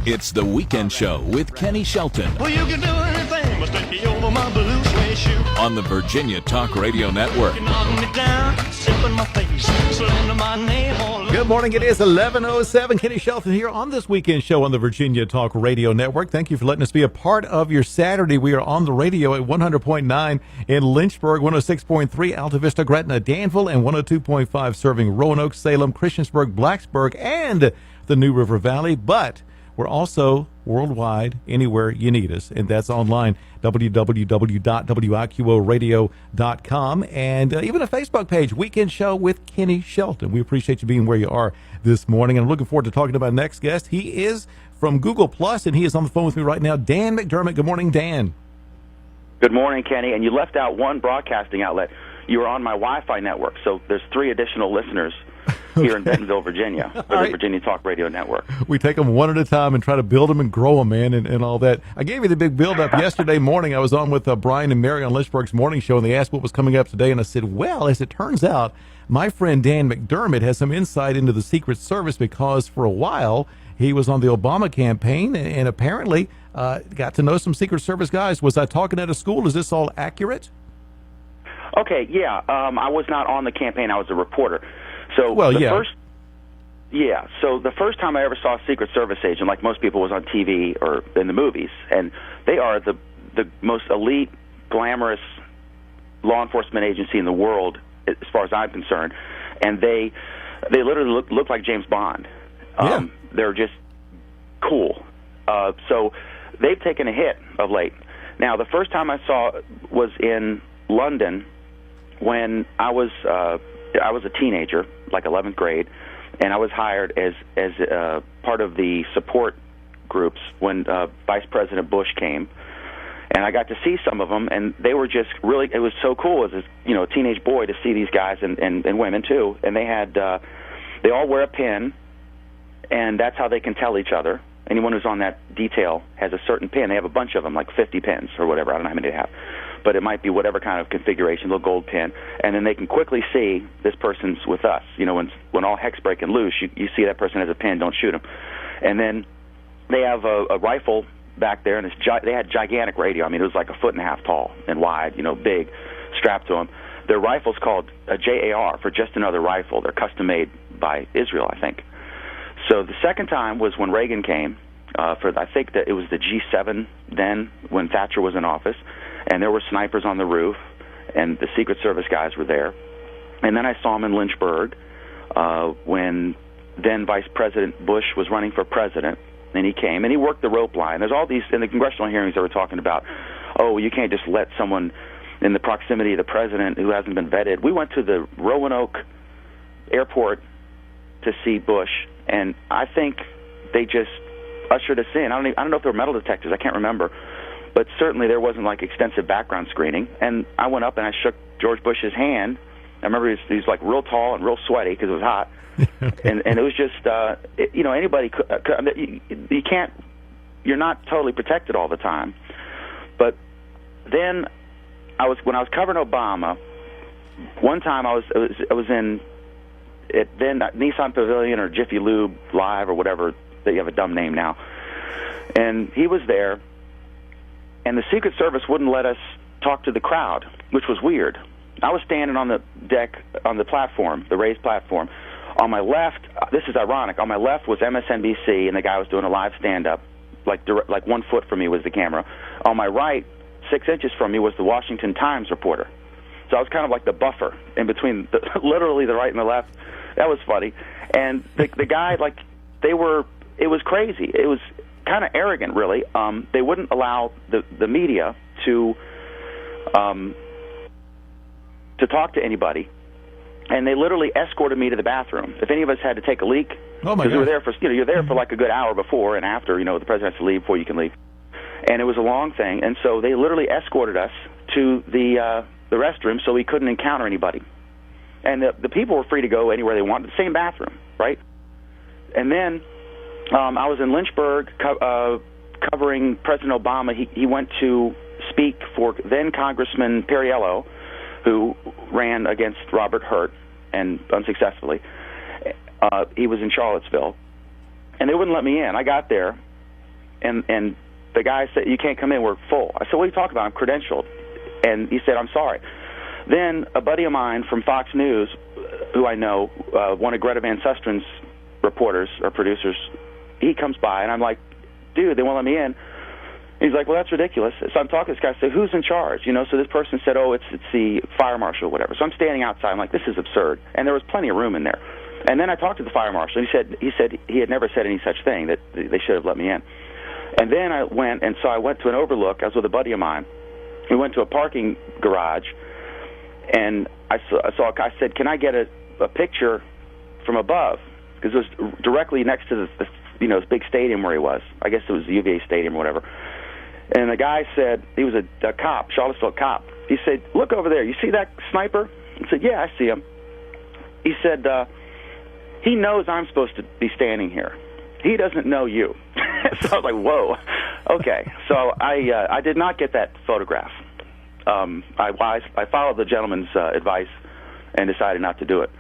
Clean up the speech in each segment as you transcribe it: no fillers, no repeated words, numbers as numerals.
It's the Weekend Show with Kenny Shelton. Well, you can do anything but take me over my blue suede shoe. On the Virginia Talk Radio Network. You knock me down, sip in my face, slander my name all over. Good morning. It is 11:07. Kenny Shelton here on this Weekend Show on the Virginia Talk Radio Network. Thank you for letting us be a part of your Saturday. We are on the radio at 100.9 in Lynchburg, 106.3 Alta Vista, Gretna, Danville, and 102.5 serving Roanoke, Salem, Christiansburg, Blacksburg, and the New River Valley. But we're also worldwide, anywhere you need us, and that's online, www.wiqoradio.com, and even a Facebook page, Weekend Show with Kenny Shelton. We appreciate you being where you are this morning, and I'm looking forward to talking to my next guest. He is from Google Plus, and he is on the phone with me right now, Dan McDermott. Good morning, Dan. Good morning, Kenny, and you left out one broadcasting outlet. You were on my Wi-Fi network, so there's 3 additional listeners here in Bentonville, Virginia, for the Virginia Talk Radio Network. We take them one at a time and try to build them and grow them, man, and all that. I gave you the big build-up yesterday morning. I was on with Brian and Mary on Lynchburg's morning show, and they asked what was coming up today, and I said, well, as it turns out, my friend Dan McDermott has some insight into the Secret Service because for a while he was on the Obama campaign and apparently got to know some Secret Service guys. Was I talking at a school? Is this all accurate? Okay, yeah. I was not on the campaign. I was a reporter. So so the first time I ever saw a Secret Service agent, like most people, was on TV or in the movies, and they are the most elite, glamorous law enforcement agency in the world, as far as I'm concerned, and they literally look like James Bond. They're just cool. So they've taken a hit of late. Now, the first time I saw was in London when I was a teenager, like 11th grade, and I was hired as part of the support groups when Vice President Bush came, and I got to see some of them, and they were just really, it was so cool as a teenage boy to see these guys and women too, and they had they all wear a pin, and that's how they can tell each other. Anyone who's on that detail has a certain pin. They have a bunch of them, like 50 pins or whatever. I don't know how many they have. But it might be whatever kind of configuration, little gold pin. And then they can quickly see this person's with us. When all heck's breaking loose, you see that person has a pin, don't shoot him. And then they have a rifle back there, and they had gigantic radio. I mean, it was like 1.5 feet tall and wide, big, strapped to them. Their rifle's called a JAR, for just another rifle. They're custom-made by Israel, I think. So the second time was when Reagan came, I think that it was the G7 then, when Thatcher was in office, and there were snipers on the roof, and the Secret Service guys were there. And then I saw him in Lynchburg when then Vice President Bush was running for president, and he came, and he worked the rope line. There's all these, in the congressional hearings they were talking about, you can't just let someone in the proximity of the president who hasn't been vetted. We went to the Roanoke airport to see Bush, and I think they just ushered us in. I don't know if there were metal detectors. I can't remember. But certainly there wasn't extensive background screening. And I went up and I shook George Bush's hand. I remember he was like real tall and real sweaty because it was hot. and it was just, anybody could, you can't, you're not totally protected all the time. But then when I was covering Obama, one time I was in Nissan Pavilion or Jiffy Lube Live or whatever, that you have a dumb name now. And he was there, and the Secret Service wouldn't let us talk to the crowd, which was weird. I was standing on the deck, on the platform, the raised platform. On my left, this is ironic, on my left was MSNBC, and the guy was doing a live stand-up, like 1 foot from me was the camera. On my right, 6 inches from me was the Washington Times reporter. So I was kind of like the buffer in between literally the right and the left. That was funny. And the guy, it was crazy. It was kind of arrogant, really. They wouldn't allow the media to talk to anybody, and they literally escorted me to the bathroom. If any of us had to take a leak, because we were there for you're there for like a good hour before and after. The president has to leave before you can leave, and it was a long thing. And so they literally escorted us to the restroom so we couldn't encounter anybody. And the people were free to go anywhere they wanted, the same bathroom, right? And then I was in Lynchburg covering President Obama. He went to speak for then Congressman Perriello, who ran against Robert Hurt, and unsuccessfully. He was in Charlottesville. And they wouldn't let me in. I got there, and the guy said, "You can't come in, we're full." I said, "What are you talking about? I'm credentialed." And he said, "I'm sorry." Then a buddy of mine from Fox News, who I know, one of Greta Van Sustren's reporters or producers, he comes by, and I'm like, "Dude, they won't let me in." He's like, "Well, that's ridiculous." So I'm talking to this guy. I said, "Who's in charge?" So this person said, "Oh, it's the fire marshal or whatever." So I'm standing outside. I'm like, "This is absurd." And there was plenty of room in there. And then I talked to the fire marshal. And he said he had never said any such thing, that they should have let me in. And then I went to an overlook. I was with a buddy of mine. We went to a parking garage, and I said, "Can I get a picture from above?" Because it was directly next to the this big stadium where he was. I guess it was the UVA stadium or whatever. And the guy said, he was a cop, Charlottesville cop. He said, "Look over there. You see that sniper?" I said, "Yeah, I see him." He said, "He knows I'm supposed to be standing here. He doesn't know you." So I was like, "Whoa, okay." So I did not get that photograph. I followed the gentleman's advice and decided not to do it.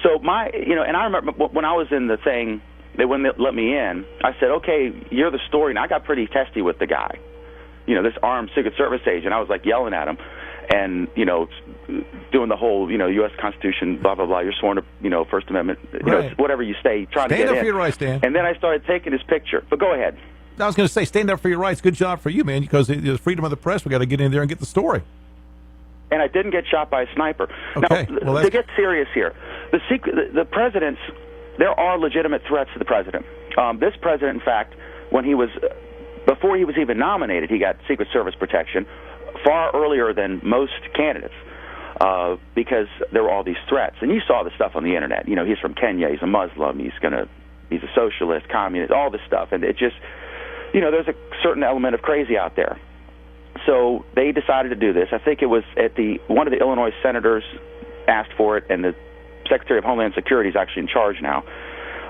So and I remember when I was in the thing, they wouldn't let me in. I said, "Okay, you're the story." And I got pretty testy with the guy, this armed Secret Service agent. I was like yelling at him, and doing the whole U.S. Constitution, blah blah blah. You're sworn to First Amendment, Right. whatever you say, trying to get in. Stand up for your rights, Dan. And then I started taking his picture. But go ahead. I was going to say, stand up for your rights. Good job for you, man, because the freedom of the press, we got to get in there and get the story. And I didn't get shot by a sniper. Okay. Now, to get serious here, the president's, there are legitimate threats to the president. This president, in fact, before he was even nominated, he got Secret Service protection far earlier than most candidates, because there were all these threats. And you saw the stuff on the internet. He's from Kenya, he's a Muslim, he's a socialist, communist, all this stuff. And it just, there's a certain element of crazy out there. So they decided to do this. I think it was one of the Illinois senators asked for it, and the Secretary of Homeland Security is actually in charge now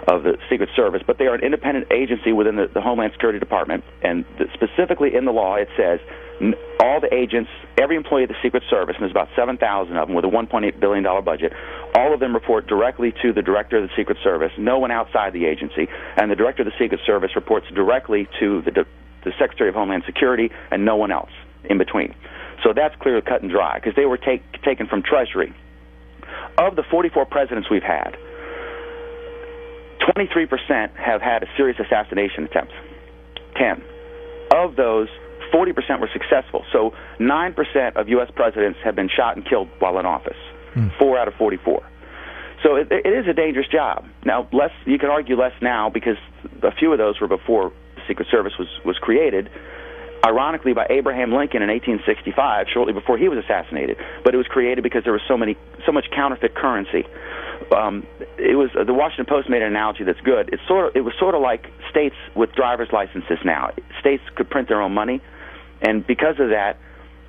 of the Secret Service. But they are an independent agency within the Homeland Security Department, and specifically in the law it says all the agents, every employee of the Secret Service, and there's about 7,000 of them with a $1.8 billion budget, all of them report directly to the Director of the Secret Service, no one outside the agency, and the Director of the Secret Service reports directly to the Secretary of Homeland Security and no one else in between. So that's clear, cut and dry, because they were taken from Treasury. Of the 44 presidents we've had, 23% have had a serious assassination attempt. 10. Of those, 40% were successful. So 9% of U.S. presidents have been shot and killed while in office. 4 out of 44. So it is a dangerous job. Now, you can argue less now because a few of those were before the Secret Service was created, ironically by Abraham Lincoln in 1865, shortly before he was assassinated. But it was created because there was so much counterfeit currency. The Washington Post made an analogy that's good. It was sort of like states with driver's licenses now. States could print their own money, and because of that,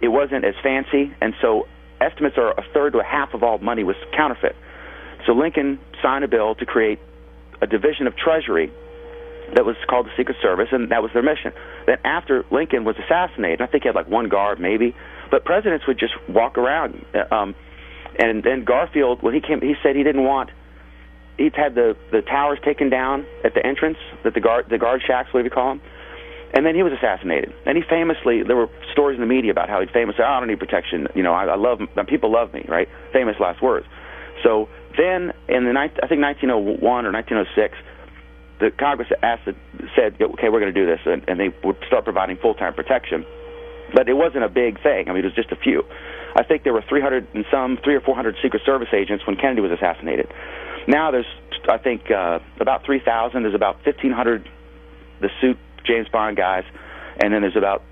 it wasn't as fancy, and so estimates are a third to a half of all money was counterfeit. So Lincoln signed a bill to create a division of Treasury that was called the Secret Service, and that was their mission. Then after Lincoln was assassinated, I think he had like one guard maybe, but presidents would just walk around. And then Garfield, when he came, he said he'd had the towers taken down at the entrance, the guard shacks, whatever you call them, and then he was assassinated. And he famously, there were stories in the media about how he'd famously said, I don't need protection, I love, people love me, right? Famous last words. So then in I think 1901 or 1906, the Congress said, okay, we're going to do this, and they would start providing full-time protection. But it wasn't a big thing. I mean, it was just a few. I think there were 300 or 400 Secret Service agents when Kennedy was assassinated. Now there's, I think, about 3,000. There's about 1,500 the suit James Bond guys, and then there's about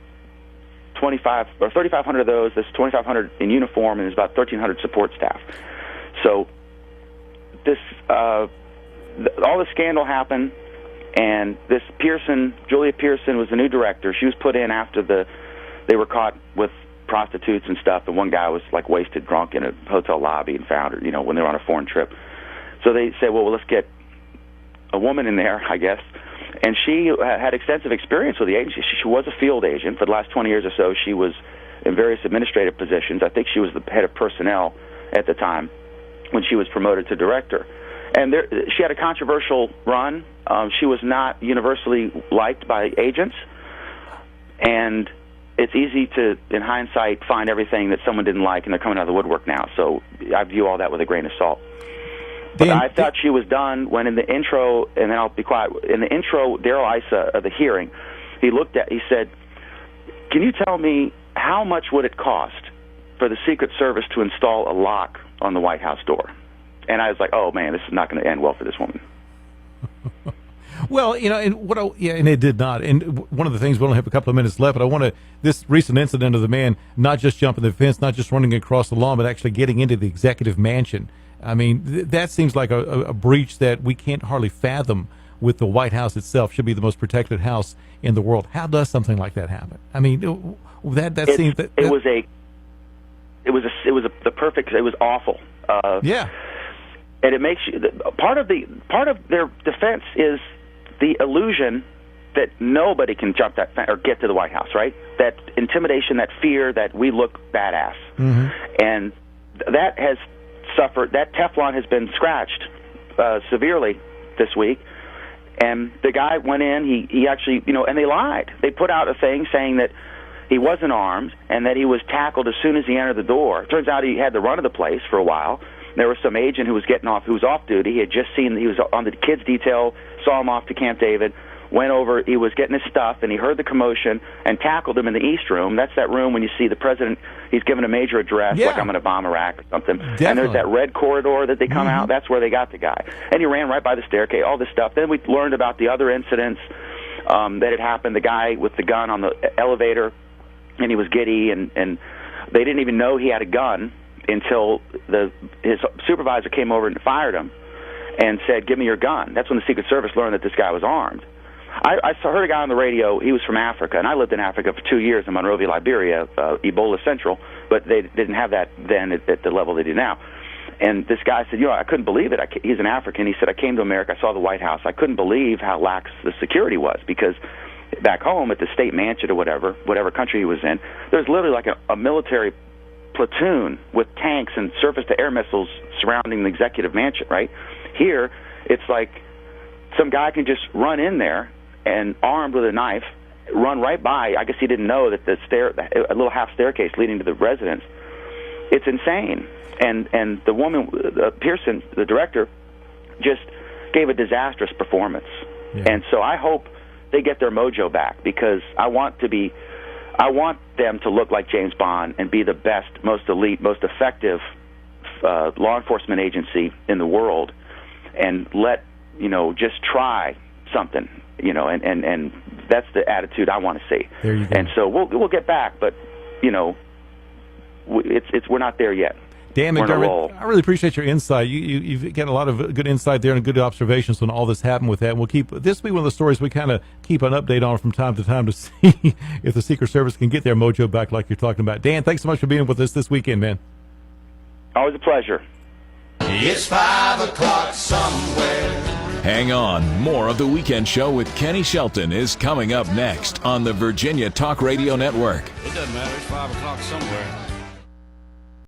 25 or 3,500 of those. There's 2,500 in uniform, and there's about 1,300 support staff. So this, all the scandal happened, and this Julia Pierson was the new director. She was put in after they were caught with prostitutes and stuff, and one guy was like wasted drunk in a hotel lobby and found her, when they were on a foreign trip. So they said, well, let's get a woman in there, I guess. And she had extensive experience with the agency. She was a field agent. For the last 20 years or so, she was in various administrative positions. I think she was the head of personnel at the time when she was promoted to director. And she had a controversial run. She was not universally liked by agents. And it's easy to, in hindsight, find everything that someone didn't like, and they're coming out of the woodwork now. So I view all that with a grain of salt. But I thought she was done when in the intro, and then I'll be quiet. In the intro, Daryl Issa of the hearing, he said, "Can you tell me how much would it cost for the Secret Service to install a lock on the White House door?" And I was like, "Oh man, this is not going to end well for this woman." Well, and it did not. And one of the things, we only have a couple of minutes left, but this recent incident of the man not just jumping the fence, not just running across the lawn, but actually getting into the executive mansion. I mean, that seems like a breach that we can't hardly fathom with the White House itself. Should be the most protected house in the world. How does something like that happen? I mean, it was awful. Yeah. And it makes you part of their defense is the illusion that nobody can jump that fence or get to the White House, right? That intimidation, that fear that we look badass. Mm-hmm. And that has suffered, that Teflon has been scratched severely this week. And the guy went in, he actually, and they lied. They put out a thing saying that he wasn't armed and that he was tackled as soon as he entered the door. It turns out he had the run of the place for a while. There was some agent who was off duty. He had just he was on the kids' detail, saw him off to Camp David, went over, he was getting his stuff, and he heard the commotion and tackled him in the East Room. That's that room when you see the president, he's giving a major address, like I'm going to bomb Iraq or something. Definitely. And there's that red corridor that they come out. That's where they got the guy. And he ran right by the staircase, all this stuff. Then we learned about the other incidents that had happened, the guy with the gun on the elevator, and he was giddy, and they didn't even know he had a gun until his supervisor came over and fired him and said, "Give me your gun." That's when the Secret Service learned that this guy was armed. I heard a guy on the radio, he was from Africa, and I lived in Africa for 2 years in Monrovia, Liberia, Ebola Central, but they didn't have that then at the level they do now. And this guy said, I couldn't believe it. He's an African. He said, "I came to America, I saw the White House. I couldn't believe how lax the security was, because back home at the state mansion or whatever country he was in, there's literally like a military platoon with tanks and surface-to-air missiles surrounding the executive mansion, right? Here, it's like some guy can just run in there and, armed with a knife, run right by. I guess he didn't know that a little half staircase leading to the residence. It's insane. And the woman, Pierson, the director, just gave a disastrous performance. Yeah. And so I hope they get their mojo back, because I want them to look like James Bond and be the best, most elite, most effective law enforcement agency in the world, and just try something, and that's the attitude I want to see. There you go. And so we'll get back, but we're not there yet. Dan McDermott, I really appreciate your insight. You've got a lot of good insight there and good observations on all this happened with that. And this will be one of the stories we kind of keep an update on from time to time to see if the Secret Service can get their mojo back like you're talking about. Dan, thanks so much for being with us this weekend, man. Always a pleasure. It's 5 o'clock somewhere. Hang on. More of The Weekend Show with Kenny Shelton is coming up next on the Virginia Talk Radio Network. It doesn't matter. It's 5 o'clock somewhere.